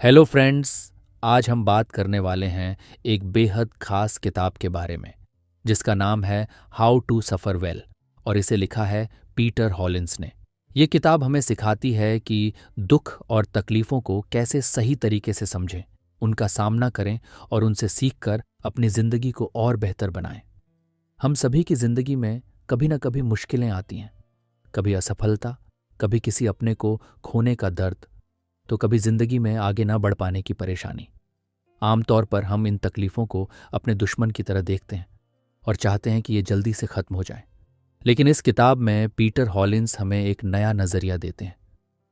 Hello friends. आज हम बात करने वाले हैं एक बेहद खास किताब के बारे में जिसका नाम है हाउ टू सफ़र वेल और इसे लिखा है पीटर हॉलिंस ने। ये किताब हमें सिखाती है कि दुख और तकलीफ़ों को कैसे सही तरीके से समझें, उनका सामना करें और उनसे सीखकर अपनी ज़िंदगी को और बेहतर बनाएं। हम सभी की ज़िंदगी में कभी न कभी मुश्किलें आती हैं, कभी असफलता, कभी किसी अपने को खोने का दर्द, तो कभी जिंदगी में आगे ना बढ़ पाने की परेशानी। आमतौर पर हम इन तकलीफों को अपने दुश्मन की तरह देखते हैं और चाहते हैं कि ये जल्दी से खत्म हो जाए। लेकिन इस किताब में पीटर हॉलिंस हमें एक नया नजरिया देते हैं।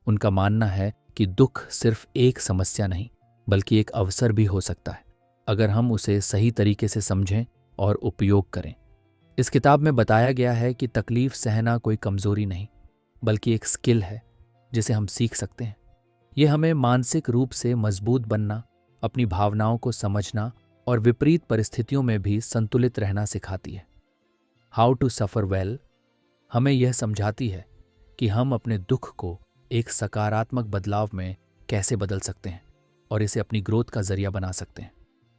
उनका मानना है कि दुख सिर्फ एक समस्या नहीं बल्कि एक अवसर भी हो सकता है, अगर हम उसे सही तरीके से समझें और उपयोग करें। इस किताब में बताया गया है कि तकलीफ सहना कोई कमजोरी नहीं बल्कि एक स्किल है जिसे हम सीख सकते हैं। ये हमें मानसिक रूप से मजबूत बनना, अपनी भावनाओं को समझना और विपरीत परिस्थितियों में भी संतुलित रहना सिखाती है। हाउ टू सफ़र वेल हमें यह समझाती है कि हम अपने दुख को एक सकारात्मक बदलाव में कैसे बदल सकते हैं और इसे अपनी ग्रोथ का जरिया बना सकते हैं।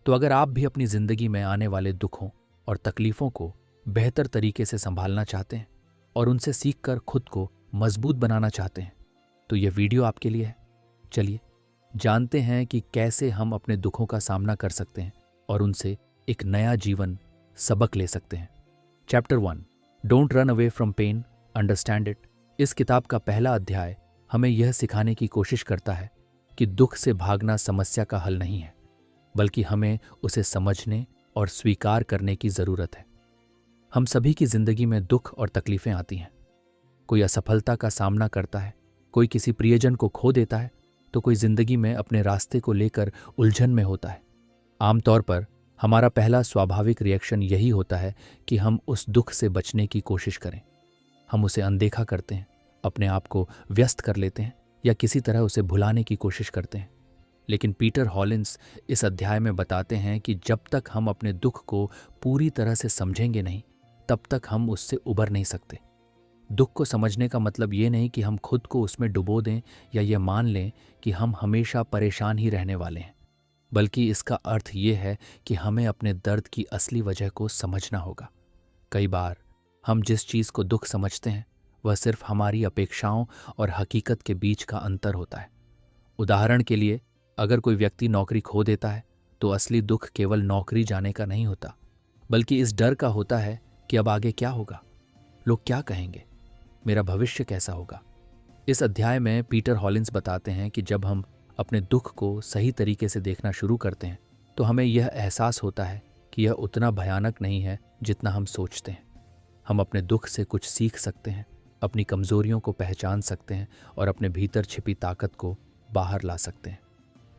तो अगर आप भी अपनी ज़िंदगी में आने वाले दुखों और तकलीफ़ों को बेहतर तरीके से संभालना चाहते हैं और उनसे सीखकर खुद को मजबूत बनाना चाहते हैं, तो यह वीडियो आपके लिए है। चलिए जानते हैं कि कैसे हम अपने दुखों का सामना कर सकते हैं और उनसे एक नया जीवन सबक ले सकते हैं। Chapter 1, don't run away from pain, understand it. इस किताब का पहला अध्याय हमें यह सिखाने की कोशिश करता है कि दुख से भागना समस्या का हल नहीं है, बल्कि हमें उसे समझने और स्वीकार करने की ज़रूरत है। हम सभी की ज़िंदगी में दुख और तकलीफ़ें आती हैं। कोई असफलता का सामना करता है, कोई किसी प्रियजन को खो देता है, तो कोई जिंदगी में अपने रास्ते को लेकर उलझन में होता है। आमतौर पर हमारा पहला स्वाभाविक रिएक्शन यही होता है कि हम उस दुख से बचने की कोशिश करें। हम उसे अनदेखा करते हैं, अपने आप को व्यस्त कर लेते हैं या किसी तरह उसे भुलाने की कोशिश करते हैं। लेकिन पीटर हॉलिंस इस अध्याय में बताते हैं कि जब तक हम अपने दुख को पूरी तरह से समझेंगे नहीं, तब तक हम उससे उबर नहीं सकते। दुख को समझने का मतलब ये नहीं कि हम खुद को उसमें डुबो दें या ये मान लें कि हम हमेशा परेशान ही रहने वाले हैं, बल्कि इसका अर्थ ये है कि हमें अपने दर्द की असली वजह को समझना होगा। कई बार हम जिस चीज़ को दुख समझते हैं वह सिर्फ हमारी अपेक्षाओं और हकीकत के बीच का अंतर होता है। उदाहरण के लिए, अगर कोई व्यक्ति नौकरी खो देता है तो असली दुख केवल नौकरी जाने का नहीं होता, बल्कि इस डर का होता है कि अब आगे क्या होगा, लोग क्या कहेंगे, मेरा भविष्य कैसा होगा। इस अध्याय में पीटर हॉलिंस बताते हैं कि जब हम अपने दुख को सही तरीके से देखना शुरू करते हैं तो हमें यह एहसास होता है कि यह उतना भयानक नहीं है जितना हम सोचते हैं। हम अपने दुख से कुछ सीख सकते हैं, अपनी कमजोरियों को पहचान सकते हैं और अपने भीतर छिपी ताकत को बाहर ला सकते हैं।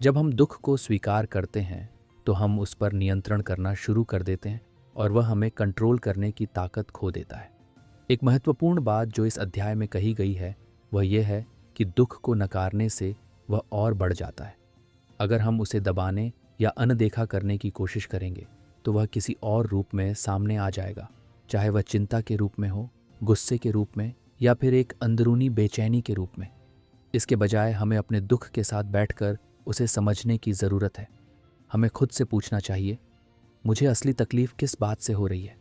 जब हम दुख को स्वीकार करते हैं तो हम उस पर नियंत्रण करना शुरू कर देते हैं और वह हमें कंट्रोल करने की ताकत खो देता है। एक महत्वपूर्ण बात जो इस अध्याय में कही गई है वह यह है कि दुख को नकारने से वह और बढ़ जाता है। अगर हम उसे दबाने या अनदेखा करने की कोशिश करेंगे तो वह किसी और रूप में सामने आ जाएगा, चाहे वह चिंता के रूप में हो, गुस्से के रूप में या फिर एक अंदरूनी बेचैनी के रूप में। इसके बजाय हमें अपने दुख के साथ बैठकर उसे समझने की ज़रूरत है। हमें खुद से पूछना चाहिए, मुझे असली तकलीफ किस बात से हो रही है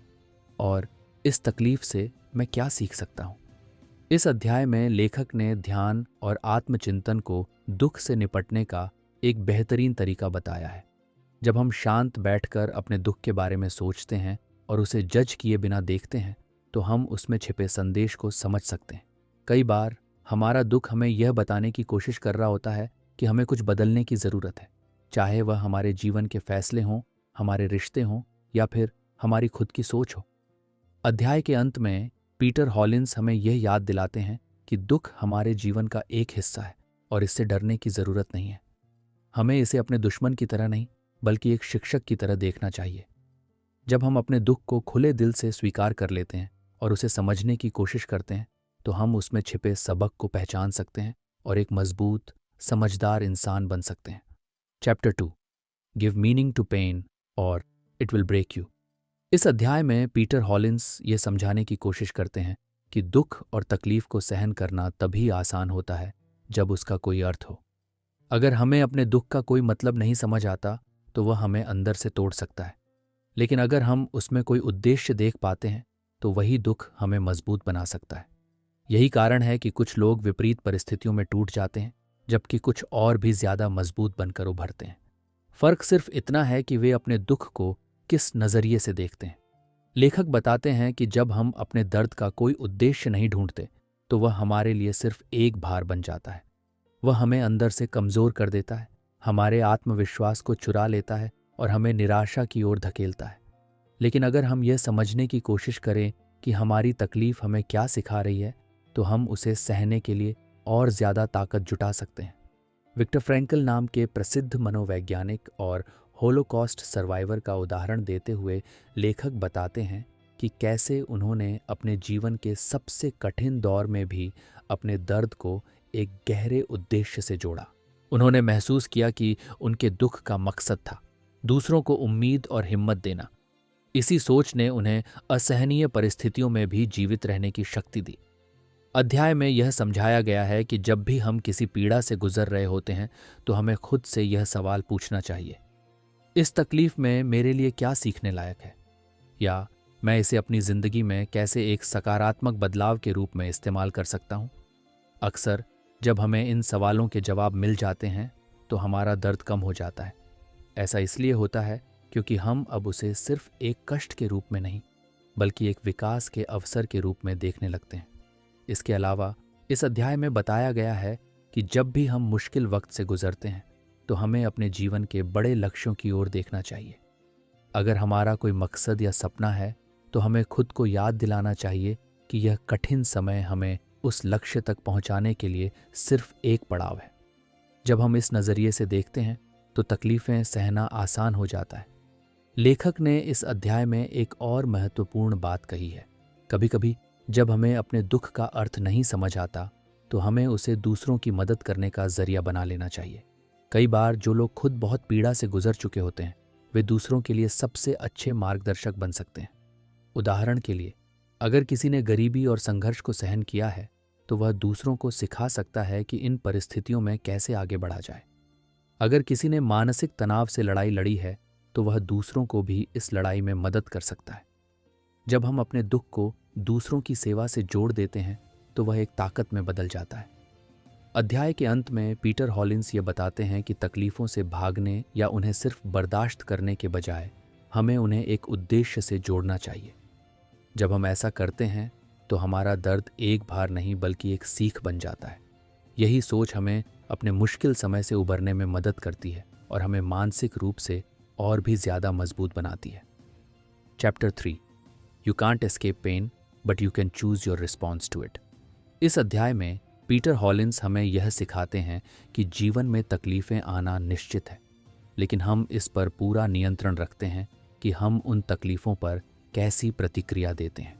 और इस तकलीफ से मैं क्या सीख सकता हूँ। इस अध्याय में लेखक ने ध्यान और आत्मचिंतन को दुख से निपटने का एक बेहतरीन तरीका बताया है। जब हम शांत बैठकर अपने दुख के बारे में सोचते हैं और उसे जज किए बिना देखते हैं तो हम उसमें छिपे संदेश को समझ सकते हैं। कई बार हमारा दुख हमें यह बताने की कोशिश कर रहा होता है कि हमें कुछ बदलने की ज़रूरत है, चाहे वह हमारे जीवन के फैसले हों, हमारे रिश्ते हों या फिर हमारी खुद की सोच हो। अध्याय के अंत में पीटर हॉलिंस हमें यह याद दिलाते हैं कि दुख हमारे जीवन का एक हिस्सा है और इससे डरने की ज़रूरत नहीं है। हमें इसे अपने दुश्मन की तरह नहीं बल्कि एक शिक्षक की तरह देखना चाहिए। जब हम अपने दुख को खुले दिल से स्वीकार कर लेते हैं और उसे समझने की कोशिश करते हैं तो हम उसमें छिपे सबक को पहचान सकते हैं और एक मजबूत, समझदार इंसान बन सकते हैं। Chapter 2, give meaning to pain और इट विल ब्रेक यू। इस अध्याय में पीटर हॉलिंस ये समझाने की कोशिश करते हैं कि दुख और तकलीफ को सहन करना तभी आसान होता है जब उसका कोई अर्थ हो। अगर हमें अपने दुख का कोई मतलब नहीं समझ आता तो वह हमें अंदर से तोड़ सकता है, लेकिन अगर हम उसमें कोई उद्देश्य देख पाते हैं तो वही दुख हमें मजबूत बना सकता है। यही कारण है कि कुछ लोग विपरीत परिस्थितियों में टूट जाते हैं, जबकि कुछ और भी ज्यादा मजबूत बनकर उभरते हैं। फर्क सिर्फ इतना है कि वे अपने दुख को किस नजरिए से देखते हैं। लेखक बताते हैं कि जब हम अपने दर्द का कोई उद्देश्य नहीं ढूंढते तो वह हमारे लिए सिर्फ एक भार बन जाता है। वह हमें अंदर से कमजोर कर देता है, हमारे आत्मविश्वास को चुरा लेता है और हमें निराशा की ओर धकेलता है। लेकिन अगर हम यह समझने की कोशिश करें कि हमारी तकलीफ हमें क्या सिखा रही है, तो हम उसे सहने के लिए और ज्यादा ताकत जुटा सकते हैं। विक्टर फ्रैंकल नाम के प्रसिद्ध मनोवैज्ञानिक और होलोकॉस्ट सर्वाइवर का उदाहरण देते हुए लेखक बताते हैं कि कैसे उन्होंने अपने जीवन के सबसे कठिन दौर में भी अपने दर्द को एक गहरे उद्देश्य से जोड़ा। उन्होंने महसूस किया कि उनके दुख का मकसद था दूसरों को उम्मीद और हिम्मत देना। इसी सोच ने उन्हें असहनीय परिस्थितियों में भी जीवित रहने की शक्ति दी। अध्याय में यह समझाया गया है कि जब भी हम किसी पीड़ा से गुजर रहे होते हैं तो हमें खुद से यह सवाल पूछना चाहिए, इस तकलीफ में मेरे लिए क्या सीखने लायक है, या मैं इसे अपनी जिंदगी में कैसे एक सकारात्मक बदलाव के रूप में इस्तेमाल कर सकता हूं। अक्सर जब हमें इन सवालों के जवाब मिल जाते हैं तो हमारा दर्द कम हो जाता है। ऐसा इसलिए होता है क्योंकि हम अब उसे सिर्फ एक कष्ट के रूप में नहीं, बल्कि एक विकास के अवसर के रूप में देखने लगते हैं। इसके अलावा इस अध्याय में बताया गया है कि जब भी हम मुश्किल वक्त से गुजरते हैं तो हमें अपने जीवन के बड़े लक्ष्यों की ओर देखना चाहिए। अगर हमारा कोई मकसद या सपना है तो हमें खुद को याद दिलाना चाहिए कि यह कठिन समय हमें उस लक्ष्य तक पहुंचाने के लिए सिर्फ एक पड़ाव है। जब हम इस नज़रिए से देखते हैं तो तकलीफें सहना आसान हो जाता है। लेखक ने इस अध्याय में एक और महत्वपूर्ण बात कही है। कभी कभी जब हमें अपने दुख का अर्थ नहीं समझ आता तो हमें उसे दूसरों की मदद करने का जरिया बना लेना चाहिए। कई बार जो लोग खुद बहुत पीड़ा से गुजर चुके होते हैं वे दूसरों के लिए सबसे अच्छे मार्गदर्शक बन सकते हैं। उदाहरण के लिए, अगर किसी ने गरीबी और संघर्ष को सहन किया है तो वह दूसरों को सिखा सकता है कि इन परिस्थितियों में कैसे आगे बढ़ा जाए। अगर किसी ने मानसिक तनाव से लड़ाई लड़ी है तो वह दूसरों को भी इस लड़ाई में मदद कर सकता है। जब हम अपने दुख को दूसरों की सेवा से जोड़ देते हैं तो वह एक ताकत में बदल जाता है। अध्याय के अंत में पीटर हॉलिन्स ये बताते हैं कि तकलीफों से भागने या उन्हें सिर्फ बर्दाश्त करने के बजाय हमें उन्हें एक उद्देश्य से जोड़ना चाहिए। जब हम ऐसा करते हैं तो हमारा दर्द एक भार नहीं बल्कि एक सीख बन जाता है। यही सोच हमें अपने मुश्किल समय से उबरने में मदद करती है और हमें मानसिक रूप से और भी ज्यादा मजबूत बनाती है। Chapter 3, you can't escape pain but you can choose your response to it. इस अध्याय में पीटर हॉलिन्स हमें यह सिखाते हैं कि जीवन में तकलीफें आना निश्चित है, लेकिन हम इस पर पूरा नियंत्रण रखते हैं कि हम उन तकलीफों पर कैसी प्रतिक्रिया देते हैं।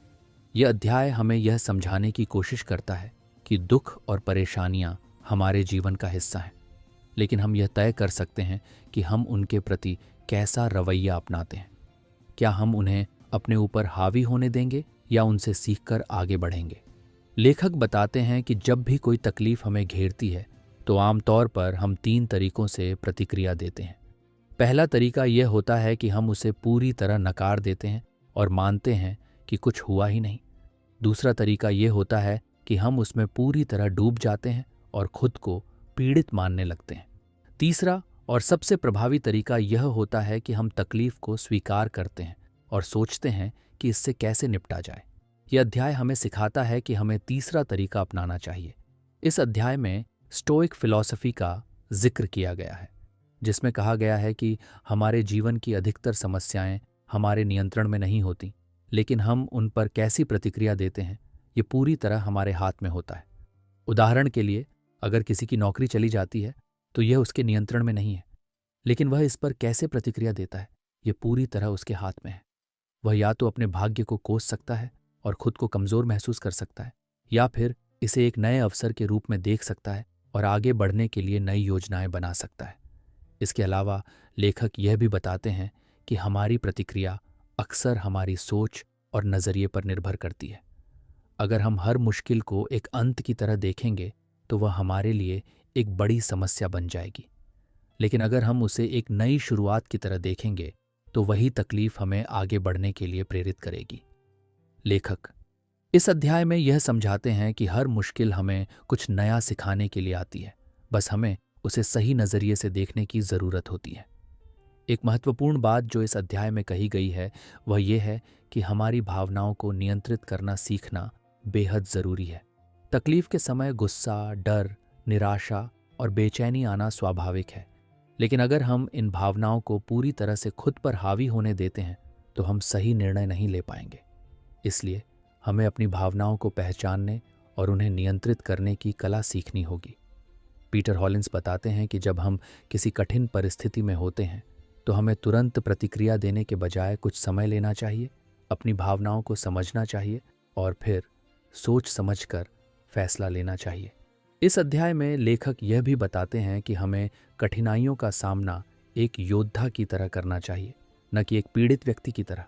यह अध्याय हमें यह समझाने की कोशिश करता है कि दुख और परेशानियां हमारे जीवन का हिस्सा हैं, लेकिन हम यह तय कर सकते हैं कि हम उनके प्रति कैसा रवैया अपनाते हैं। क्या हम उन्हें अपने ऊपर हावी होने देंगे या उनसे सीखकर आगे बढ़ेंगे। लेखक बताते हैं कि जब भी कोई तकलीफ हमें घेरती है तो आमतौर पर हम 3 तरीकों से प्रतिक्रिया देते हैं। पहला तरीका यह होता है कि हम उसे पूरी तरह नकार देते हैं और मानते हैं कि कुछ हुआ ही नहीं। दूसरा तरीका यह होता है कि हम उसमें पूरी तरह डूब जाते हैं और खुद को पीड़ित मानने लगते हैं। तीसरा और सबसे प्रभावी तरीका यह होता है कि हम तकलीफ को स्वीकार करते हैं और सोचते हैं कि इससे कैसे निपटा जाए। यह अध्याय हमें सिखाता है कि हमें तीसरा तरीका अपनाना चाहिए। इस अध्याय में स्टोइक फिलॉसफी का जिक्र किया गया है, जिसमें कहा गया है कि हमारे जीवन की अधिकतर समस्याएं हमारे नियंत्रण में नहीं होती, लेकिन हम उन पर कैसी प्रतिक्रिया देते हैं ये पूरी तरह हमारे हाथ में होता है। उदाहरण के लिए, अगर किसी की नौकरी चली जाती है तो यह उसके नियंत्रण में नहीं है, लेकिन वह इस पर कैसे प्रतिक्रिया देता है यह पूरी तरह उसके हाथ में है। वह या तो अपने भाग्य को कोस सकता है और खुद को कमजोर महसूस कर सकता है, या फिर इसे एक नए अवसर के रूप में देख सकता है और आगे बढ़ने के लिए नई योजनाएं बना सकता है। इसके अलावा लेखक यह भी बताते हैं कि हमारी प्रतिक्रिया अक्सर हमारी सोच और नजरिए पर निर्भर करती है। अगर हम हर मुश्किल को एक अंत की तरह देखेंगे तो वह हमारे लिए एक बड़ी समस्या बन जाएगी। लेकिन अगर हम उसे एक नई शुरुआत की तरह देखेंगे तो वही तकलीफ हमें आगे बढ़ने के लिए प्रेरित करेगी। लेखक इस अध्याय में यह समझाते हैं कि हर मुश्किल हमें कुछ नया सिखाने के लिए आती है, बस हमें उसे सही नज़रिए से देखने की ज़रूरत होती है। एक महत्वपूर्ण बात जो इस अध्याय में कही गई है वह यह है कि हमारी भावनाओं को नियंत्रित करना सीखना बेहद ज़रूरी है। तकलीफ के समय गुस्सा, डर, निराशा और बेचैनी आना स्वाभाविक है, लेकिन अगर हम इन भावनाओं को पूरी तरह से खुद पर हावी होने देते हैं तो हम सही निर्णय नहीं ले पाएंगे। इसलिए हमें अपनी भावनाओं को पहचानने और उन्हें नियंत्रित करने की कला सीखनी होगी। पीटर हॉलिंस बताते हैं कि जब हम किसी कठिन परिस्थिति में होते हैं तो हमें तुरंत प्रतिक्रिया देने के बजाय कुछ समय लेना चाहिए, अपनी भावनाओं को समझना चाहिए और फिर सोच समझकर फैसला लेना चाहिए। इस अध्याय में लेखक यह भी बताते हैं कि हमें कठिनाइयों का सामना एक योद्धा की तरह करना चाहिए, न कि एक पीड़ित व्यक्ति की तरह।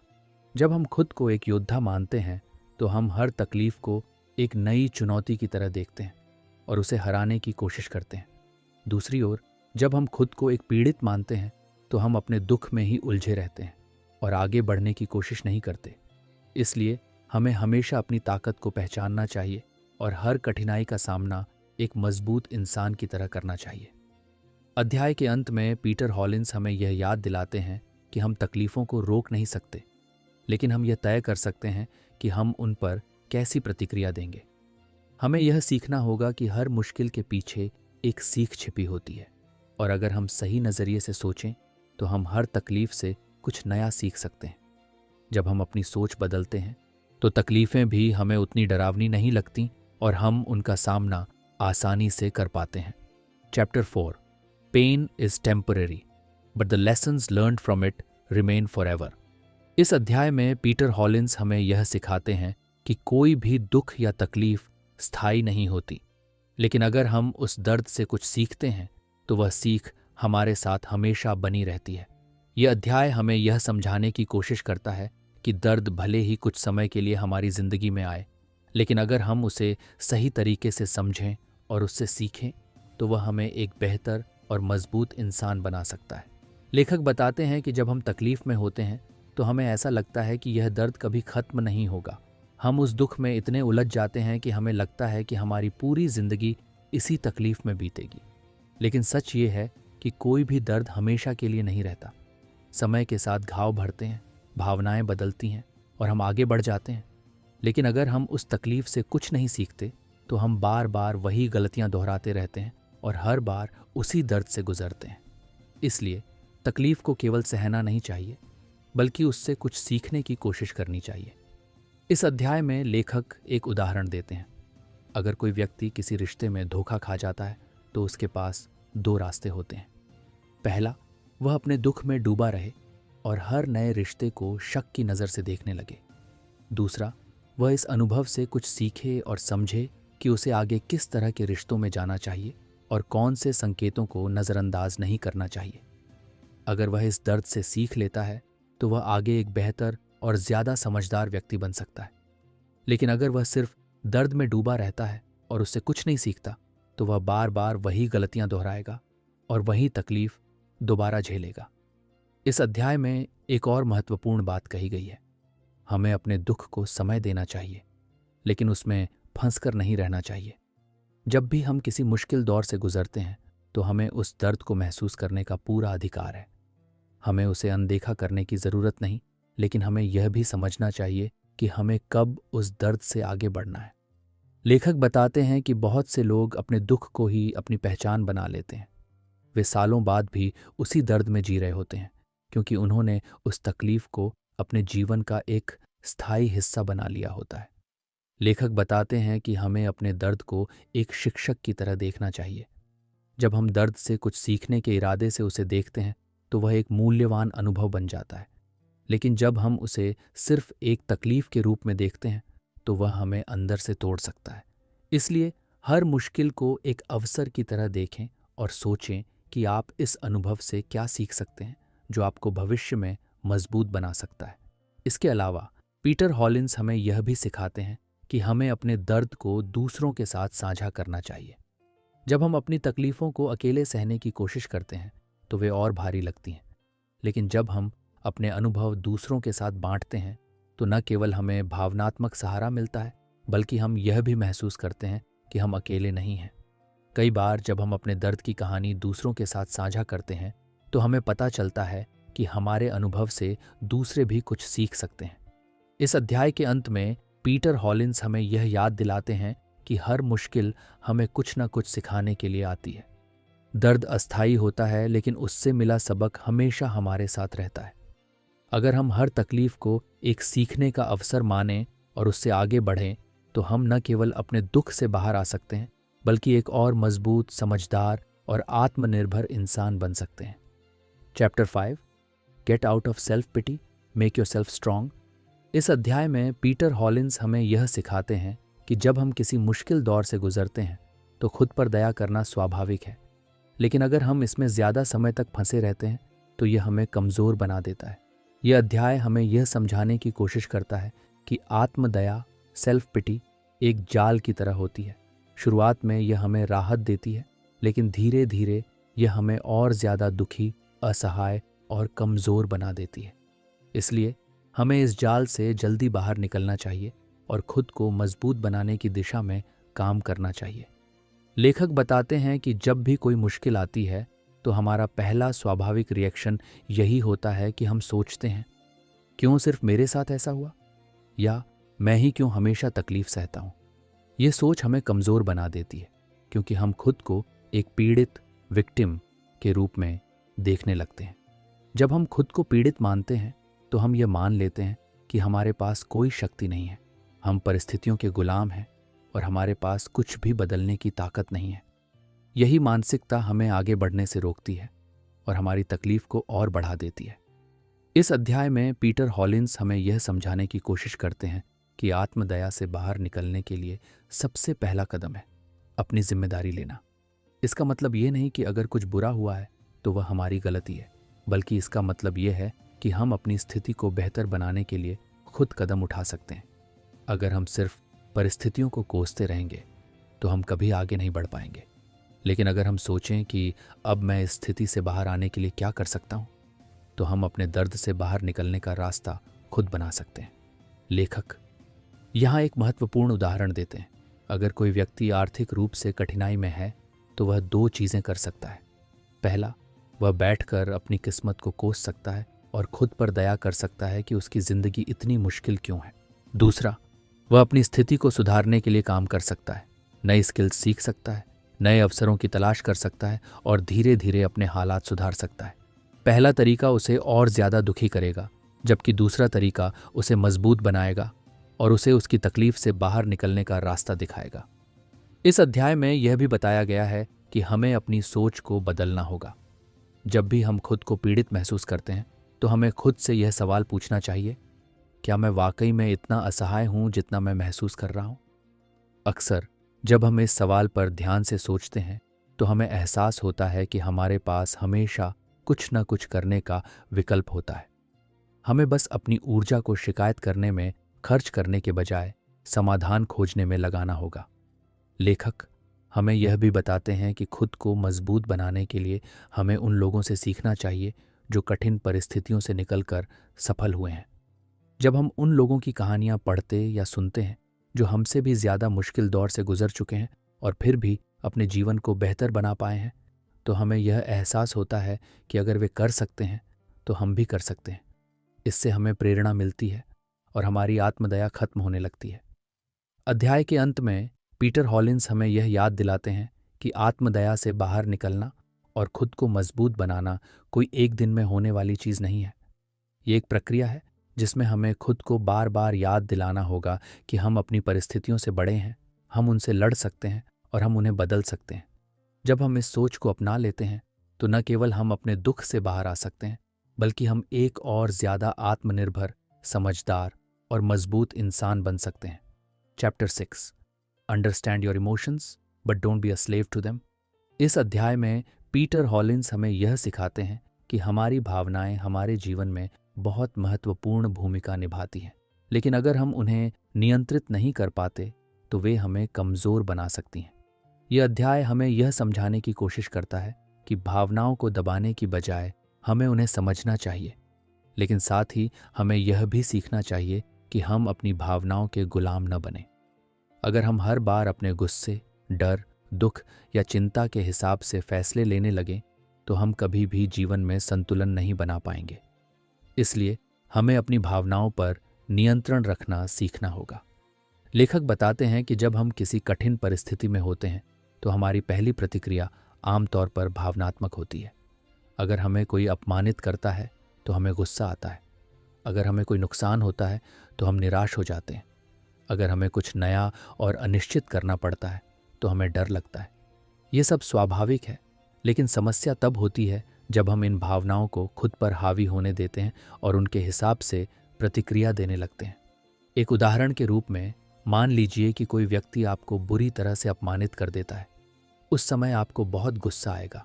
जब हम खुद को एक योद्धा मानते हैं तो हम हर तकलीफ को एक नई चुनौती की तरह देखते हैं और उसे हराने की कोशिश करते हैं। दूसरी ओर जब हम खुद को एक पीड़ित मानते हैं तो हम अपने दुख में ही उलझे रहते हैं और आगे बढ़ने की कोशिश नहीं करते। इसलिए हमें हमेशा अपनी ताकत को पहचानना चाहिए और हर कठिनाई का सामना एक मजबूत इंसान की तरह करना चाहिए। अध्याय के अंत में पीटर हॉलिंस हमें यह याद दिलाते हैं कि हम तकलीफों को रोक नहीं सकते, लेकिन हम यह तय कर सकते हैं कि हम उन पर कैसी प्रतिक्रिया देंगे। हमें यह सीखना होगा कि हर मुश्किल के पीछे एक सीख छिपी होती है और अगर हम सही नज़रिए से सोचें तो हम हर तकलीफ से कुछ नया सीख सकते हैं। जब हम अपनी सोच बदलते हैं तो तकलीफें भी हमें उतनी डरावनी नहीं लगती और हम उनका सामना आसानी से कर पाते हैं। Chapter 4 pain is temporary but the lessons learned from it remain forever. इस अध्याय में पीटर हॉलिंस हमें यह सिखाते हैं कि कोई भी दुख या तकलीफ स्थायी नहीं होती, लेकिन अगर हम उस दर्द से कुछ सीखते हैं तो वह सीख हमारे साथ हमेशा बनी रहती है। यह अध्याय हमें यह समझाने की कोशिश करता है कि दर्द भले ही कुछ समय के लिए हमारी जिंदगी में आए, लेकिन अगर हम उसे सही तरीके से समझें और उससे सीखें तो वह हमें एक बेहतर और मजबूत इंसान बना सकता है। लेखक बताते हैं कि जब हम तकलीफ में होते हैं तो हमें ऐसा लगता है कि यह दर्द कभी खत्म नहीं होगा। हम उस दुख में इतने उलझ जाते हैं कि हमें लगता है कि हमारी पूरी जिंदगी इसी तकलीफ में बीतेगी। लेकिन सच ये है कि कोई भी दर्द हमेशा के लिए नहीं रहता। समय के साथ घाव भरते हैं, भावनाएं बदलती हैं और हम आगे बढ़ जाते हैं। लेकिन अगर हम उस तकलीफ से कुछ नहीं सीखते तो हम बार बार वही गलतियां दोहराते रहते हैं और हर बार उसी दर्द से गुजरते हैं। इसलिए तकलीफ को केवल सहना नहीं चाहिए, बल्कि उससे कुछ सीखने की कोशिश करनी चाहिए। इस अध्याय में लेखक एक उदाहरण देते हैं। अगर कोई व्यक्ति किसी रिश्ते में धोखा खा जाता है तो उसके पास दो रास्ते होते हैं। पहला, वह अपने दुख में डूबा रहे और हर नए रिश्ते को शक की नज़र से देखने लगे। दूसरा, वह इस अनुभव से कुछ सीखे और समझे कि उसे आगे किस तरह के रिश्तों में जाना चाहिए और कौन से संकेतों को नज़रअंदाज नहीं करना चाहिए। अगर वह इस दर्द से सीख लेता है तो वह आगे एक बेहतर और ज़्यादा समझदार व्यक्ति बन सकता है। लेकिन अगर वह सिर्फ दर्द में डूबा रहता है और उससे कुछ नहीं सीखता तो वह बार बार वही गलतियां दोहराएगा और वही तकलीफ दोबारा झेलेगा। इस अध्याय में एक और महत्वपूर्ण बात कही गई है। हमें अपने दुख को समय देना चाहिए, लेकिन उसमें फंसकर नहीं रहना चाहिए। जब भी हम किसी मुश्किल दौर से गुजरते हैं तो हमें उस दर्द को महसूस करने का पूरा अधिकार है। हमें उसे अनदेखा करने की ज़रूरत नहीं, लेकिन हमें यह भी समझना चाहिए कि हमें कब उस दर्द से आगे बढ़ना है। लेखक बताते हैं कि बहुत से लोग अपने दुख को ही अपनी पहचान बना लेते हैं। वे सालों बाद भी उसी दर्द में जी रहे होते हैं, क्योंकि उन्होंने उस तकलीफ को अपने जीवन का एक स्थायी हिस्सा बना लिया होता है। लेखक बताते हैं कि हमें अपने दर्द को एक शिक्षक की तरह देखना चाहिए। जब हम दर्द से कुछ सीखने के इरादे से उसे देखते हैं तो वह एक मूल्यवान अनुभव बन जाता है। लेकिन जब हम उसे सिर्फ एक तकलीफ के रूप में देखते हैं तो वह हमें अंदर से तोड़ सकता है। इसलिए हर मुश्किल को एक अवसर की तरह देखें और सोचें कि आप इस अनुभव से क्या सीख सकते हैं जो आपको भविष्य में मजबूत बना सकता है। इसके अलावा पीटर हॉलिंस हमें यह भी सिखाते हैं कि हमें अपने दर्द को दूसरों के साथ साझा करना चाहिए। जब हम अपनी तकलीफ़ों को अकेले सहने की कोशिश करते हैं तो वे और भारी लगती हैं, लेकिन जब हम अपने अनुभव दूसरों के साथ बांटते हैं तो न केवल हमें भावनात्मक सहारा मिलता है, बल्कि हम यह भी महसूस करते हैं कि हम अकेले नहीं हैं। कई बार जब हम अपने दर्द की कहानी दूसरों के साथ साझा करते हैं तो हमें पता चलता है कि हमारे अनुभव से दूसरे भी कुछ सीख सकते हैं। इस अध्याय के अंत में पीटर हॉलिंस हमें यह याद दिलाते हैं कि हर मुश्किल हमें कुछ न कुछ सिखाने के लिए आती है। दर्द अस्थायी होता है, लेकिन उससे मिला सबक हमेशा हमारे साथ रहता है। अगर हम हर तकलीफ को एक सीखने का अवसर मानें और उससे आगे बढ़ें तो हम न केवल अपने दुख से बाहर आ सकते हैं, बल्कि एक और मजबूत, समझदार और आत्मनिर्भर इंसान बन सकते हैं। Chapter 5, get out of self pity, make yourself strong. इस अध्याय में पीटर हॉलिंस हमें यह सिखाते हैं कि जब हम किसी मुश्किल दौर से गुजरते हैं तो खुद पर दया करना स्वाभाविक है, लेकिन अगर हम इसमें ज़्यादा समय तक फंसे रहते हैं तो यह हमें कमज़ोर बना देता है। यह अध्याय हमें यह समझाने की कोशिश करता है कि आत्मदया, सेल्फ पिटी एक जाल की तरह होती है। शुरुआत में यह हमें राहत देती है, लेकिन धीरे धीरे यह हमें और ज़्यादा दुखी, असहाय और कमज़ोर बना देती है। इसलिए हमें इस जाल से जल्दी बाहर निकलना चाहिए और खुद को मजबूत बनाने की दिशा में काम करना चाहिए। लेखक बताते हैं कि जब भी कोई मुश्किल आती है तो हमारा पहला स्वाभाविक रिएक्शन यही होता है कि हम सोचते हैं, क्यों सिर्फ मेरे साथ ऐसा हुआ, या मैं ही क्यों हमेशा तकलीफ सहता हूं। ये सोच हमें कमज़ोर बना देती है, क्योंकि हम खुद को एक पीड़ित, विक्टिम के रूप में देखने लगते हैं। जब हम खुद को पीड़ित मानते हैं तो हम ये मान लेते हैं कि हमारे पास कोई शक्ति नहीं है, हम परिस्थितियों के गुलाम हैं और हमारे पास कुछ भी बदलने की ताकत नहीं है। यही मानसिकता हमें आगे बढ़ने से रोकती है और हमारी तकलीफ को और बढ़ा देती है। इस अध्याय में पीटर हॉलिंस हमें यह समझाने की कोशिश करते हैं कि आत्मदया से बाहर निकलने के लिए सबसे पहला कदम है अपनी जिम्मेदारी लेना। इसका मतलब ये नहीं कि अगर कुछ बुरा हुआ है तो वह हमारी गलती है, बल्कि इसका मतलब ये है कि हम अपनी स्थिति को बेहतर बनाने के लिए खुद कदम उठा सकते हैं। अगर हम सिर्फ परिस्थितियों को कोसते रहेंगे तो हम कभी आगे नहीं बढ़ पाएंगे, लेकिन अगर हम सोचें कि अब मैं इस स्थिति से बाहर आने के लिए क्या कर सकता हूँ, तो हम अपने दर्द से बाहर निकलने का रास्ता खुद बना सकते हैं। लेखक यहाँ एक महत्वपूर्ण उदाहरण देते हैं। अगर कोई व्यक्ति आर्थिक रूप से कठिनाई में है तो वह दो चीज़ें कर सकता है। पहला, वह बैठकर अपनी किस्मत को कोस सकता है और खुद पर दया कर सकता है कि उसकी ज़िंदगी इतनी मुश्किल क्यों है। दूसरा, वह अपनी स्थिति को सुधारने के लिए काम कर सकता है, नई स्किल्स सीख सकता है, नए अवसरों की तलाश कर सकता है और धीरे धीरे अपने हालात सुधार सकता है। पहला तरीका उसे और ज़्यादा दुखी करेगा, जबकि दूसरा तरीका उसे मजबूत बनाएगा और उसे उसकी तकलीफ से बाहर निकलने का रास्ता दिखाएगा। इस अध्याय में यह भी बताया गया है कि हमें अपनी सोच को बदलना होगा। जब भी हम खुद को पीड़ित महसूस करते हैं तो हमें खुद से यह सवाल पूछना चाहिए, क्या मैं वाकई में इतना असहाय हूं जितना मैं महसूस कर रहा हूं? अक्सर जब हम इस सवाल पर ध्यान से सोचते हैं तो हमें एहसास होता है कि हमारे पास हमेशा कुछ न कुछ करने का विकल्प होता है। हमें बस अपनी ऊर्जा को शिकायत करने में खर्च करने के बजाय समाधान खोजने में लगाना होगा। लेखक हमें यह भी बताते हैं कि खुद को मजबूत बनाने के लिए हमें उन लोगों से सीखना चाहिए जो कठिन परिस्थितियों से निकलकर सफल हुए हैं। जब हम उन लोगों की कहानियां पढ़ते या सुनते हैं जो हमसे भी ज़्यादा मुश्किल दौर से गुजर चुके हैं और फिर भी अपने जीवन को बेहतर बना पाए हैं, तो हमें यह एहसास होता है कि अगर वे कर सकते हैं तो हम भी कर सकते हैं। इससे हमें प्रेरणा मिलती है और हमारी आत्मदया खत्म होने लगती है। अध्याय के अंत में पीटर हॉलिंस हमें यह याद दिलाते हैं कि आत्मदया से बाहर निकलना और खुद को मजबूत बनाना कोई एक दिन में होने वाली चीज़ नहीं है। ये एक प्रक्रिया है जिसमें हमें खुद को बार बार याद दिलाना होगा कि हम अपनी परिस्थितियों से बड़े हैं, हम उनसे लड़ सकते हैं और हम उन्हें बदल सकते हैं। जब हम इस सोच को अपना लेते हैं तो न केवल हम अपने दुख से बाहर आ सकते हैं, बल्कि हम एक और ज़्यादा आत्मनिर्भर, समझदार और मजबूत इंसान बन सकते हैं। Chapter 6, understand your emotions but don't be a slave to them. इस अध्याय में पीटर हॉलिंस हमें यह सिखाते हैं कि हमारी भावनाएं हमारे जीवन में बहुत महत्वपूर्ण भूमिका निभाती हैं, लेकिन अगर हम उन्हें नियंत्रित नहीं कर पाते तो वे हमें कमज़ोर बना सकती हैं। ये अध्याय हमें यह समझाने की कोशिश करता है कि भावनाओं को दबाने की बजाय हमें उन्हें समझना चाहिए, लेकिन साथ ही हमें यह भी सीखना चाहिए कि हम अपनी भावनाओं के गुलाम न बने। अगर हम हर बार अपने गुस्से, डर, दुख या चिंता के हिसाब से फैसले लेने लगें तो हम कभी भी जीवन में संतुलन नहीं बना पाएंगे। इसलिए हमें अपनी भावनाओं पर नियंत्रण रखना सीखना होगा। लेखक बताते हैं कि जब हम किसी कठिन परिस्थिति में होते हैं तो हमारी पहली प्रतिक्रिया आमतौर पर भावनात्मक होती है। अगर हमें कोई अपमानित करता है तो हमें गुस्सा आता है। अगर हमें कोई नुकसान होता है तो हम निराश हो जाते हैं। अगर हमें कुछ नया और अनिश्चित करना पड़ता है तो हमें डर लगता है। ये सब स्वाभाविक है, लेकिन समस्या तब होती है जब हम इन भावनाओं को खुद पर हावी होने देते हैं और उनके हिसाब से प्रतिक्रिया देने लगते हैं। एक उदाहरण के रूप में मान लीजिए कि कोई व्यक्ति आपको बुरी तरह से अपमानित कर देता है। उस समय आपको बहुत गुस्सा आएगा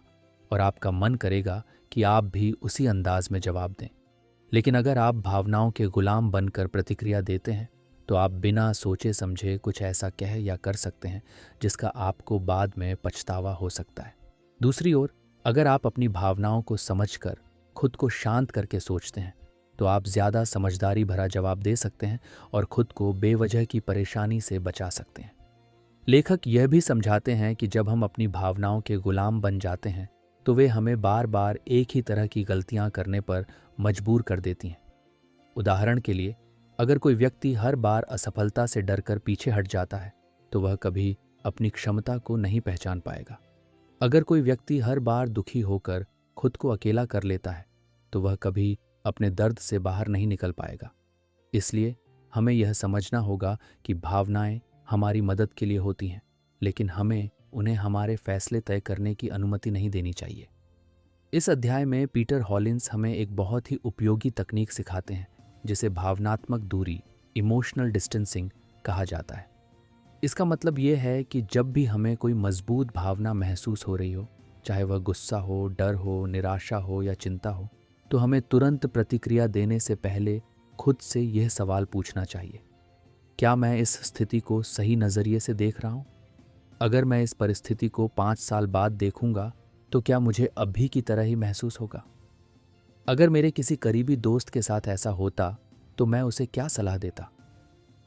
और आपका मन करेगा कि आप भी उसी अंदाज में जवाब दें। लेकिन अगर आप भावनाओं के गुलाम बनकर प्रतिक्रिया देते हैं तो आप बिना सोचे समझे कुछ ऐसा कह या कर सकते हैं जिसका आपको बाद में पछतावा हो सकता है। दूसरी ओर, अगर आप अपनी भावनाओं को समझकर खुद को शांत करके सोचते हैं तो आप ज़्यादा समझदारी भरा जवाब दे सकते हैं और खुद को बेवजह की परेशानी से बचा सकते हैं। लेखक यह भी समझाते हैं कि जब हम अपनी भावनाओं के गुलाम बन जाते हैं तो वे हमें बार बार एक ही तरह की गलतियां करने पर मजबूर कर देती हैं। उदाहरण के लिए, अगर कोई व्यक्ति हर बार असफलता से डरकर पीछे हट जाता है तो वह कभी अपनी क्षमता को नहीं पहचान पाएगा। अगर कोई व्यक्ति हर बार दुखी होकर खुद को अकेला कर लेता है तो वह कभी अपने दर्द से बाहर नहीं निकल पाएगा। इसलिए हमें यह समझना होगा कि भावनाएं हमारी मदद के लिए होती हैं, लेकिन हमें उन्हें हमारे फैसले तय करने की अनुमति नहीं देनी चाहिए। इस अध्याय में पीटर हॉलिन्स हमें एक बहुत ही उपयोगी तकनीक सिखाते हैं जिसे भावनात्मक दूरी, इमोशनल डिस्टेंसिंग कहा जाता है। इसका मतलब यह है कि जब भी हमें कोई मजबूत भावना महसूस हो रही हो, चाहे वह गुस्सा हो, डर हो, निराशा हो या चिंता हो, तो हमें तुरंत प्रतिक्रिया देने से पहले खुद से यह सवाल पूछना चाहिए, क्या मैं इस स्थिति को सही नज़रिए से देख रहा हूँ? अगर मैं इस परिस्थिति को 5 साल बाद देखूंगा तो क्या मुझे अभी की तरह ही महसूस होगा? अगर मेरे किसी करीबी दोस्त के साथ ऐसा होता तो मैं उसे क्या सलाह देता?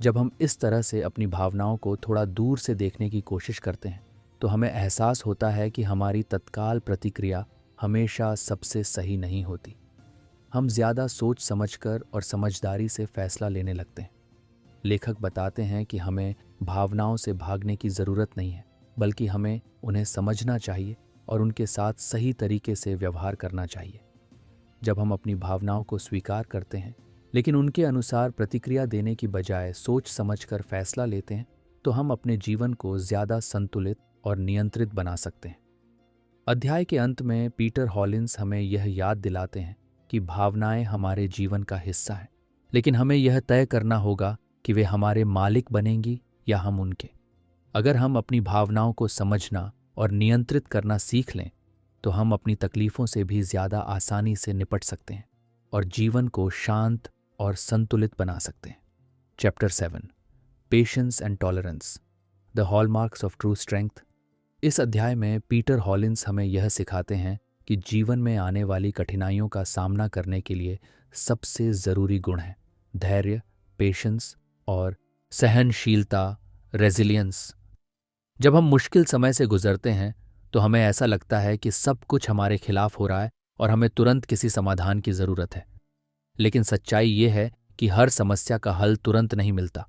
जब हम इस तरह से अपनी भावनाओं को थोड़ा दूर से देखने की कोशिश करते हैं तो हमें एहसास होता है कि हमारी तत्काल प्रतिक्रिया हमेशा सबसे सही नहीं होती। हम ज़्यादा सोच समझकर और समझदारी से फैसला लेने लगते हैं। लेखक बताते हैं कि हमें भावनाओं से भागने की ज़रूरत नहीं है, बल्कि हमें उन्हें समझना चाहिए और उनके साथ सही तरीके से व्यवहार करना चाहिए। जब हम अपनी भावनाओं को स्वीकार करते हैं लेकिन उनके अनुसार प्रतिक्रिया देने की बजाय सोच समझकर फैसला लेते हैं तो हम अपने जीवन को ज़्यादा संतुलित और नियंत्रित बना सकते हैं। अध्याय के अंत में पीटर हॉलिन्स हमें यह याद दिलाते हैं कि भावनाएं हमारे जीवन का हिस्सा हैं, लेकिन हमें यह तय करना होगा कि वे हमारे मालिक बनेंगी या हम उनके। अगर हम अपनी भावनाओं को समझना और नियंत्रित करना सीख लें तो हम अपनी तकलीफ़ों से भी ज़्यादा आसानी से निपट सकते हैं और जीवन को शांत और संतुलित बना सकते हैं। Chapter 7, patience and tolerance, the hallmarks of true strength. इस अध्याय में पीटर हॉलिन्स हमें यह सिखाते हैं कि जीवन में आने वाली कठिनाइयों का सामना करने के लिए सबसे ज़रूरी गुण है धैर्य, पेशेंस और सहनशीलता, रेजिलियंस। जब हम मुश्किल समय से गुजरते हैं तो हमें ऐसा लगता है कि सब कुछ हमारे खिलाफ हो रहा है और हमें तुरंत किसी समाधान की ज़रूरत है। लेकिन सच्चाई ये है कि हर समस्या का हल तुरंत नहीं मिलता।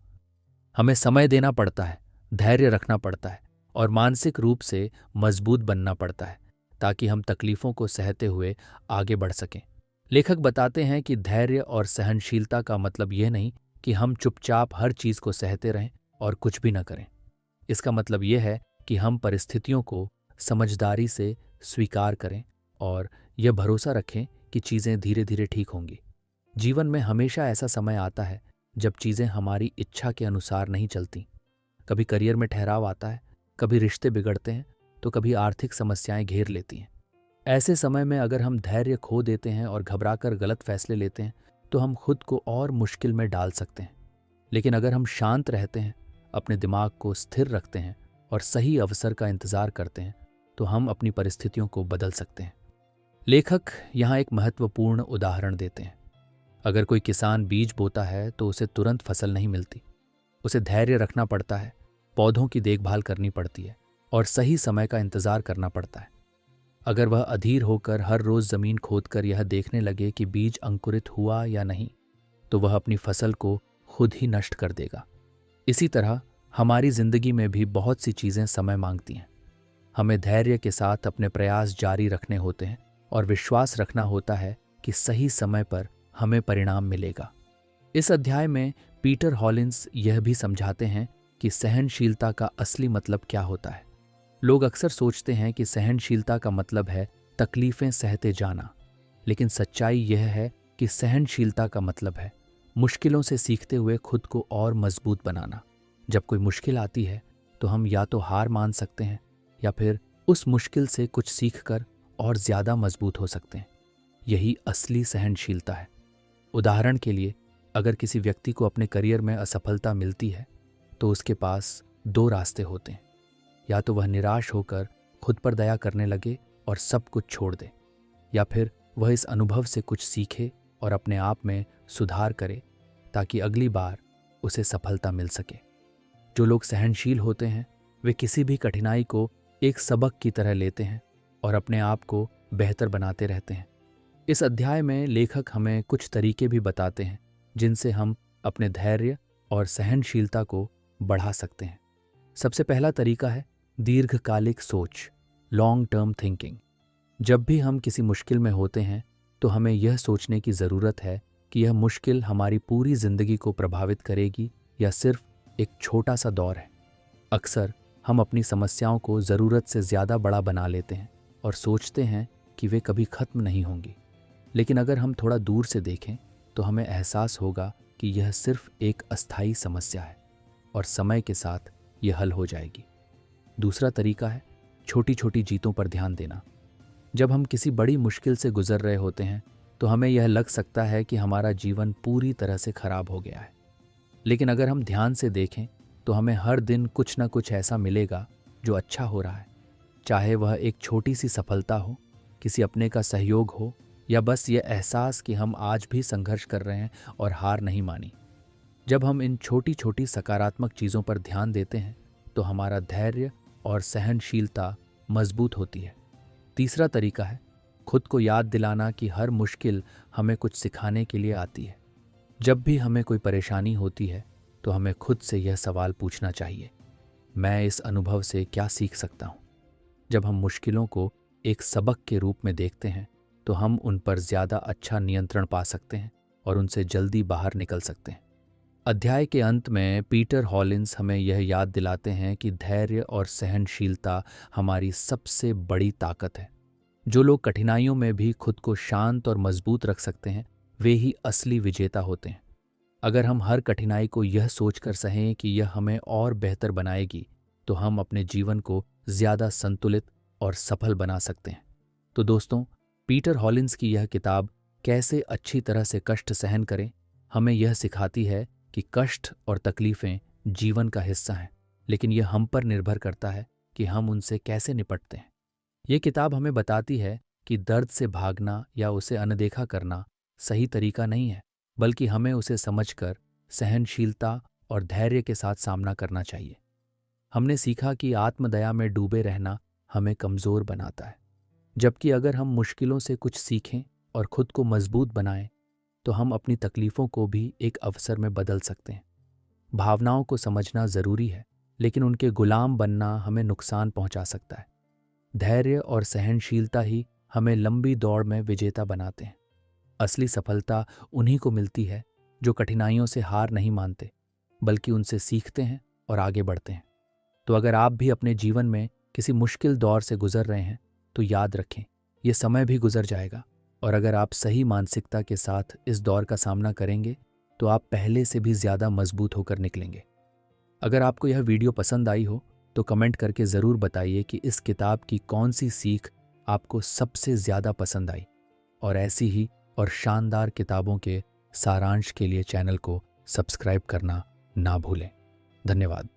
हमें समय देना पड़ता है, धैर्य रखना पड़ता है और मानसिक रूप से मजबूत बनना पड़ता है ताकि हम तकलीफ़ों को सहते हुए आगे बढ़ सकें। लेखक बताते हैं कि धैर्य और सहनशीलता का मतलब यह नहीं कि हम चुपचाप हर चीज़ को सहते रहें और कुछ भी न करें। इसका मतलब यह है कि हम परिस्थितियों को समझदारी से स्वीकार करें और यह भरोसा रखें कि चीज़ें धीरे धीरे ठीक होंगी। जीवन में हमेशा ऐसा समय आता है जब चीज़ें हमारी इच्छा के अनुसार नहीं चलती। कभी करियर में ठहराव आता है, कभी रिश्ते बिगड़ते हैं, तो कभी आर्थिक समस्याएं घेर लेती हैं। ऐसे समय में अगर हम धैर्य खो देते हैं और घबराकर गलत फैसले लेते हैं तो हम खुद को और मुश्किल में डाल सकते हैं। लेकिन अगर हम शांत रहते हैं, अपने दिमाग को स्थिर रखते हैं और सही अवसर का इंतज़ार करते हैं तो हम अपनी परिस्थितियों को बदल सकते हैं। लेखक यहाँ एक महत्वपूर्ण उदाहरण देते हैं। अगर कोई किसान बीज बोता है तो उसे तुरंत फसल नहीं मिलती। उसे धैर्य रखना पड़ता है, पौधों की देखभाल करनी पड़ती है और सही समय का इंतज़ार करना पड़ता है। अगर वह अधीर होकर हर रोज़ ज़मीन खोदकर यह देखने लगे कि बीज अंकुरित हुआ या नहीं, तो वह अपनी फसल को खुद ही नष्ट कर देगा। इसी तरह हमारी ज़िंदगी में भी बहुत सी चीज़ें समय मांगती हैं। हमें धैर्य के साथ अपने प्रयास जारी रखने होते हैं और विश्वास रखना होता है कि सही समय पर हमें परिणाम मिलेगा। इस अध्याय में पीटर हॉलिंस यह भी समझाते हैं कि सहनशीलता का असली मतलब क्या होता है। लोग अक्सर सोचते हैं कि सहनशीलता का मतलब है तकलीफें सहते जाना, लेकिन सच्चाई यह है कि सहनशीलता का मतलब है मुश्किलों से सीखते हुए खुद को और मजबूत बनाना। जब कोई मुश्किल आती है तो हम या तो हार मान सकते हैं या फिर उस मुश्किल से कुछ सीखकर और ज़्यादा मजबूत हो सकते हैं। यही असली सहनशीलता है। उदाहरण के लिए, अगर किसी व्यक्ति को अपने करियर में असफलता मिलती है तो उसके पास दो रास्ते होते हैं। या तो वह निराश होकर खुद पर दया करने लगे और सब कुछ छोड़ दे, या फिर वह इस अनुभव से कुछ सीखे और अपने आप में सुधार करे ताकि अगली बार उसे सफलता मिल सके। जो लोग सहनशील होते हैं वे किसी भी कठिनाई को एक सबक की तरह लेते हैं और अपने आप को बेहतर बनाते रहते हैं। इस अध्याय में लेखक हमें कुछ तरीके भी बताते हैं जिनसे हम अपने धैर्य और सहनशीलता को बढ़ा सकते हैं। सबसे पहला तरीका है दीर्घकालिक सोच, लॉन्ग टर्म थिंकिंग। जब भी हम किसी मुश्किल में होते हैं तो हमें यह सोचने की ज़रूरत है कि यह मुश्किल हमारी पूरी ज़िंदगी को प्रभावित करेगी या सिर्फ एक छोटा सा दौर है। अक्सर हम अपनी समस्याओं को ज़रूरत से ज़्यादा बड़ा बना लेते हैं और सोचते हैं कि वे कभी ख़त्म नहीं होंगी। लेकिन अगर हम थोड़ा दूर से देखें तो हमें एहसास होगा कि यह सिर्फ एक अस्थायी समस्या है और समय के साथ यह हल हो जाएगी। दूसरा तरीका है छोटी छोटी जीतों पर ध्यान देना। जब हम किसी बड़ी मुश्किल से गुजर रहे होते हैं तो हमें यह लग सकता है कि हमारा जीवन पूरी तरह से खराब हो गया है। लेकिन अगर हम ध्यान से देखें तो हमें हर दिन कुछ ना कुछ ऐसा मिलेगा जो अच्छा हो रहा है, चाहे वह एक छोटी सी सफलता हो, किसी अपने का सहयोग हो, या बस ये एहसास कि हम आज भी संघर्ष कर रहे हैं और हार नहीं मानी। जब हम इन छोटी छोटी सकारात्मक चीज़ों पर ध्यान देते हैं तो हमारा धैर्य और सहनशीलता मजबूत होती है। तीसरा तरीका है खुद को याद दिलाना कि हर मुश्किल हमें कुछ सिखाने के लिए आती है। जब भी हमें कोई परेशानी होती है तो हमें खुद से यह सवाल पूछना चाहिए, मैं इस अनुभव से क्या सीख सकता हूँ? जब हम मुश्किलों को एक सबक के रूप में देखते हैं तो हम उन पर ज़्यादा अच्छा नियंत्रण पा सकते हैं और उनसे जल्दी बाहर निकल सकते हैं। अध्याय के अंत में पीटर हॉलिंस हमें यह याद दिलाते हैं कि धैर्य और सहनशीलता हमारी सबसे बड़ी ताकत है। जो लोग कठिनाइयों में भी खुद को शांत और मजबूत रख सकते हैं वे ही असली विजेता होते हैं। अगर हम हर कठिनाई को यह सोचकर सहें कि यह हमें और बेहतर बनाएगी तो हम अपने जीवन को ज़्यादा संतुलित और सफल बना सकते हैं। तो दोस्तों, पीटर हॉलिंस की यह किताब कैसे अच्छी तरह से कष्ट सहन करें हमें यह सिखाती है कि कष्ट और तकलीफ़ें जीवन का हिस्सा हैं, लेकिन यह हम पर निर्भर करता है कि हम उनसे कैसे निपटते हैं। ये किताब हमें बताती है कि दर्द से भागना या उसे अनदेखा करना सही तरीका नहीं है, बल्कि हमें उसे समझकर सहनशीलता और धैर्य के साथ सामना करना चाहिए। हमने सीखा कि आत्मदया में डूबे रहना हमें कमज़ोर बनाता है, जबकि अगर हम मुश्किलों से कुछ सीखें और खुद को मजबूत बनाएं तो हम अपनी तकलीफ़ों को भी एक अवसर में बदल सकते हैं। भावनाओं को समझना ज़रूरी है, लेकिन उनके गुलाम बनना हमें नुकसान पहुंचा सकता है। धैर्य और सहनशीलता ही हमें लंबी दौड़ में विजेता बनाते हैं। असली सफलता उन्हीं को मिलती है जो कठिनाइयों से हार नहीं मानते, बल्कि उनसे सीखते हैं और आगे बढ़ते हैं। तो अगर आप भी अपने जीवन में किसी मुश्किल दौर से गुजर रहे हैं तो याद रखें, ये समय भी गुजर जाएगा, और अगर आप सही मानसिकता के साथ इस दौर का सामना करेंगे तो आप पहले से भी ज़्यादा मजबूत होकर निकलेंगे। अगर आपको यह वीडियो पसंद आई हो तो कमेंट करके ज़रूर बताइए कि इस किताब की कौन सी सीख आपको सबसे ज़्यादा पसंद आई, और ऐसी ही और शानदार किताबों के सारांश के लिए चैनल को सब्सक्राइब करना ना भूलें। धन्यवाद।